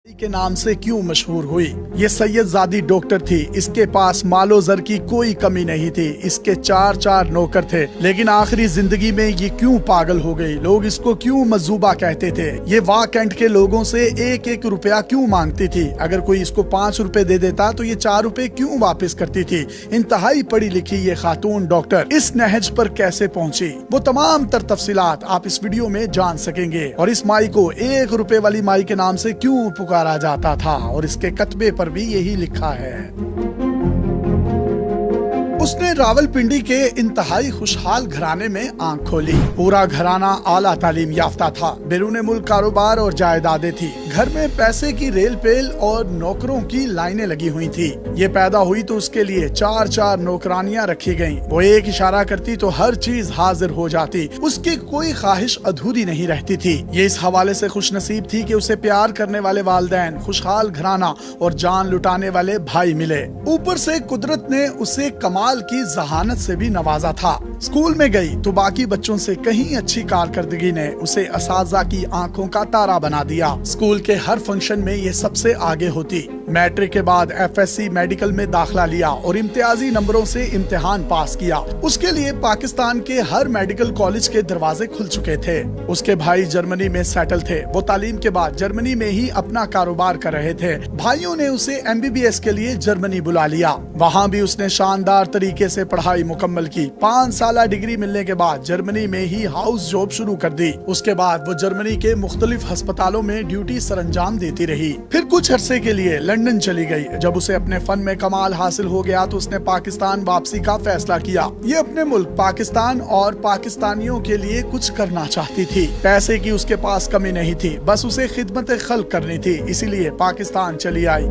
के नाम से क्यों मशहूर हुई? ये सैयदजादी डॉक्टर थी। इसके पास मालो जर की कोई कमी नहीं थी। इसके चार नौकर थे, लेकिन आखिरी जिंदगी में ये क्यों पागल हो गई? लोग इसको क्यों मजूबा कहते थे? ये वाह कैंट के लोगों से एक रुपया क्यों मांगती थी? अगर कोई इसको 5 रुपए दे देता तो ये 4 रुपए क्यों वापस करती थी? इंतहाई पढ़ी लिखी ये खातून डॉक्टर इस नहज पर कैसे पहुंची, वो तमाम तर तफसीलात आप इस वीडियो में जान सकेंगे। और इस माई को 1 रुपए वाली माई के नाम से क्यों पुकारा जाता था, और इसके कतबे पर भी यही लिखा है। उसने रावलपिंडी के इंतहाई खुशहाल घराने में आंख खोली। पूरा घराना आला तालीम याफ्ता था। बैरून मुल्क कारोबार और जायदादें थी। घर में पैसे की रेल पेल और नौकरों की लाइनें लगी हुई थी। ये पैदा हुई तो उसके लिए 4 नौकरानियां रखी गईं। वो एक इशारा करती तो हर चीज हाजिर हो जाती। उसकी कोई ख्वाहिश अधूरी नहीं रहती थी। ये इस हवाले से खुश नसीब थी कि उसे प्यार करने वाले वालिदैन, खुशहाल घराना और जान लुटाने वाले भाई मिले। ऊपर से कुदरत ने उसे कमाल की जहानत से भी नवाजा था। स्कूल में गई तो बाकी बच्चों से कहीं अच्छी कारकर्दगी ने उसे असातिज़ा की आंखों का तारा बना दिया। स्कूल के हर फंक्शन में ये सबसे आगे होती। मैट्रिक के बाद FSC मेडिकल में दाखिला लिया और इम्तियाजी नंबरों से इम्तिहान पास किया। उसके लिए पाकिस्तान के हर मेडिकल कॉलेज के दरवाजे खुल चुके थे। उसके भाई जर्मनी में सेटल थे। वो तालीम के बाद जर्मनी में ही अपना कारोबार कर रहे थे। भाइयों ने उसे MBBS के लिए जर्मनी बुला लिया। वहाँ भी उसने शानदार तरीके से पढ़ाई मुकम्मल की। 5 साल डिग्री मिलने के बाद जर्मनी में ही हाउस जॉब शुरू कर दी। उसके बाद वो जर्मनी के मुख्तलिफ अस्पतालों में ड्यूटी सरंजाम देती रही। फिर कुछ अरसे के लिए लंदन चली गई। जब उसे अपने फन में कमाल हासिल हो गया तो उसने पाकिस्तान वापसी का फैसला किया। ये अपने मुल्क पाकिस्तान और पाकिस्तानियों के लिए कुछ करना चाहती थी। पैसे की उसके पास कमी नहीं थी, बस उसे खिदमत खल्क करनी थी। इसीलिए पाकिस्तान चली आई।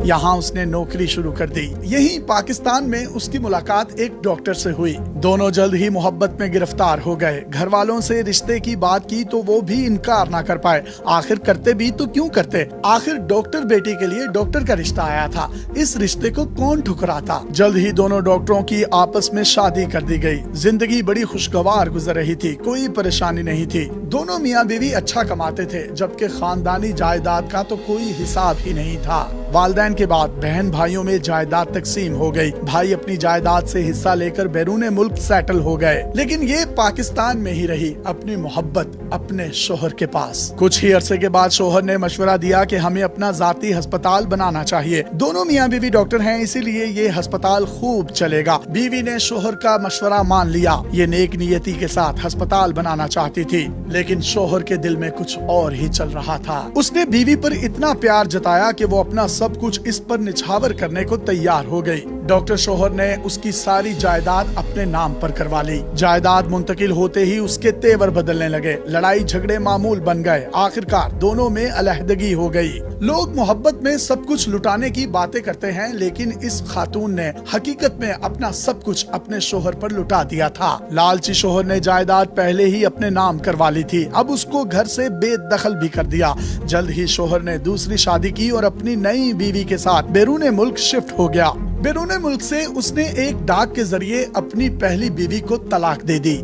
यहाँ उसने नौकरी शुरू कर दी। यहीं पाकिस्तान में उसकी मुलाकात एक डॉक्टर से हुई। दोनों जल्द ही मोहब्बत में गिरफ्तार हो गए। घर वालों से रिश्ते की बात की तो वो भी इनकार ना कर पाए। आखिर करते भी तो क्यों करते? आखिर डॉक्टर बेटी के लिए डॉक्टर का रिश्ता आया था। इस रिश्ते को कौन ठुकराता? जल्द ही दोनों डॉक्टरों की आपस में शादी कर दी गई। जिंदगी बड़ी खुशगवार गुजर रही थी। कोई परेशानी नहीं थी। दोनों मियाँ बीवी अच्छा कमाते थे, जबकि खानदानी जायदाद का तो कोई हिसाब ही नहीं था। वालिदैन के बाद बहन भाइयों में जायदाद तकसीम हो गई। भाई अपनी जायदाद से हिस्सा लेकर बैरून मुल्क सेटल हो गए, लेकिन ये पाकिस्तान में ही रही, अपनी मोहब्बत अपने शोहर के पास। कुछ ही अरसे के बाद शोहर ने मशवरा दिया कि हमें अपना जाती अस्पताल बनाना चाहिए। दोनों मियाँ बीवी डॉक्टर हैं, इसीलिए ये अस्पताल खूब चलेगा। बीवी ने शोहर का मशवरा मान लिया। ये नेक नियति के साथ अस्पताल बनाना चाहती थी, लेकिन शोहर के दिल में कुछ और ही चल रहा था। उसने बीवी पर इतना प्यार जताया कि वो अपना सब कुछ इस पर निछावर करने को तैयार हो गई। डॉक्टर शोहर ने उसकी सारी जायदाद अपने नाम पर करवा ली। जायदाद मुंतकिल होते ही उसके तेवर बदलने लगे। लड़ाई झगड़े मामूल बन गए। आखिरकार दोनों में अलहदगी हो गई। लोग मोहब्बत में सब कुछ लुटाने की बातें करते हैं, लेकिन इस खातून ने हकीकत में अपना सब कुछ अपने शोहर पर लुटा दिया था। लालची शोहर ने जायदाद पहले ही अपने नाम करवा ली थी। अब उसको घर से बेदखल भी कर दिया। जल्द ही शोहर ने दूसरी शादी की और अपनी नई बीवी के साथ बैरून मुल्क शिफ्ट हो गया। बैरून मुल्क से उसने एक डाक के जरिए अपनी पहली बीवी को तलाक दे दी।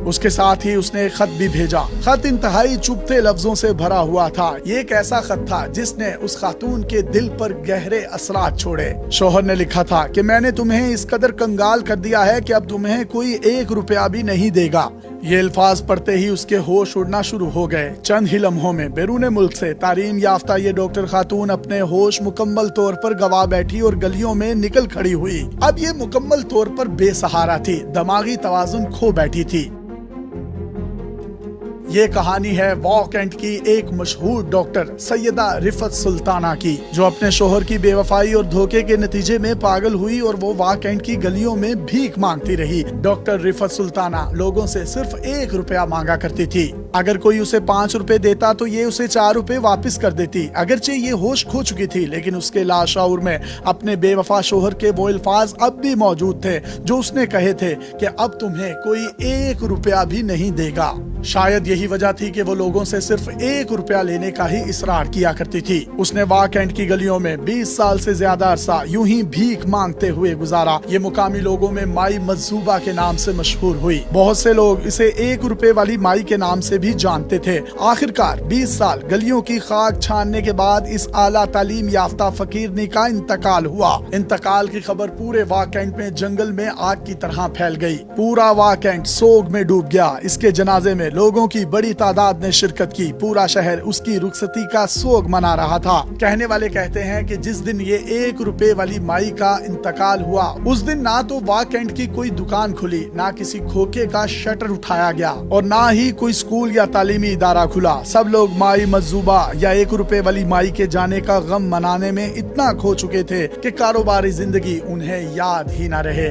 उसके साथ ही उसने एक खत भी भेजा। खत इंतहाई चुभते लफ्जों से भरा हुआ था। ये एक ऐसा खत था जिसने उस खातून के दिल पर गहरे असरात छोड़े। शोहर ने लिखा था कि मैंने तुम्हें इस कदर कंगाल कर दिया है कि अब तुम्हें कोई 1 रुपया भी नहीं देगा। ये अल्फाज पढ़ते ही उसके होश उड़ना शुरू हो गए। चंद ही लम्हों में बैरून मुल्क से तालीम याफ्ता ये डॉक्टर खातून अपने होश मुकम्मल तौर पर गवा बैठी और गलियों में निकल खड़ी हुई। अब ये मुकम्मल तौर पर बेसहारा थी। दिमागी तवाजुन खो बैठी थी। ये कहानी है वाह कैंट की एक मशहूर डॉक्टर सैयदा रिफत सुल्ताना की, जो अपने शोहर की बेवफाई और धोखे के नतीजे में पागल हुई और वो वाह कैंट की गलियों में भीख मांगती रही। डॉक्टर रिफत सुल्ताना लोगों से सिर्फ 1 रुपया मांगा करती थी। अगर कोई उसे 5 रुपए देता तो ये उसे 4 रुपए वापस कर देती। अगरचे ये होश खो चुकी थी, लेकिन उसके लाशऊर में अपने बेवफा शोहर के वो अल्फाज अब भी मौजूद थे जो उसने कहे थे कि अब तुम्हें कोई 1 रुपया भी नहीं देगा। शायद यही वजह थी कि वो लोगों से सिर्फ 1 रुपया लेने का ही इसरार किया करती थी। उसने वाह कैंट की गलियों में 20 साल से ज्यादा अरसा यूं ही भीख मांगते हुए गुजारा। ये मुकामी लोगों में माई मजूबा के नाम से मशहूर हुई। बहुत से लोग इसे 1 रुपए वाली माई के नाम से भी जानते थे। आखिरकार 20 साल गलियों की खाक छानने के बाद इस आला तालीम याफ्ता फकीरनी का इंतकाल हुआ। इंतकाल की खबर पूरे वाह कैंट में जंगल में आग की तरह फैल गई। पूरा वाह कैंट सोग में डूब गया। इसके जनाजे में लोगों की बड़ी तादाद ने शिरकत की। पूरा शहर उसकी रुखसती का सोग मना रहा था। कहने वाले कहते हैं कि जिस दिन ये 1 रुपए वाली माई का इंतकाल हुआ, उस दिन ना तो वाह कैंट की कोई दुकान खुली, ना किसी खोखे का शटर उठाया गया और ना ही कोई स्कूल या तालीमी इदारा खुला। सब लोग माई मजूबा या 1 रुपए वाली माई के जाने का गम मनाने में इतना खो चुके थे कि कारोबारी जिंदगी उन्हें याद ही न रहे।